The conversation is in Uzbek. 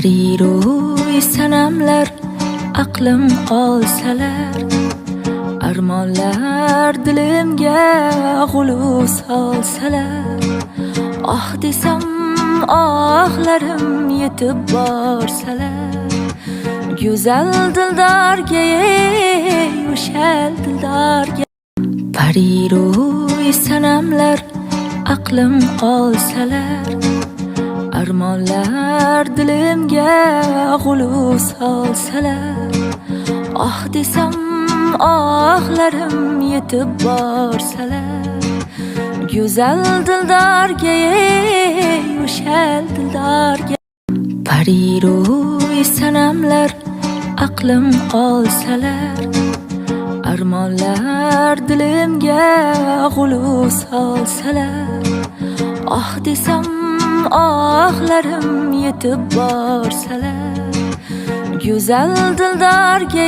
Pariro'y sanamlar aqlim olsalar, armonlar dilimga g'ulu solsalar, oh desam ohlarim yetib borsalar, go'zal dildorga, o'sha dildorga. Pariro'y sanamlar aqlim olsalar, armonlar dilimga g'ulu solsalar, oh desam ohlarim yetib borsalar, go'zal dildorga, o'sha dildorga. Pariro'y sanamlar aqlim olsalar, armonlar dilimga g'ulu solsalar, oh desam ohlarim yetib borsalar, go'zal dildorga,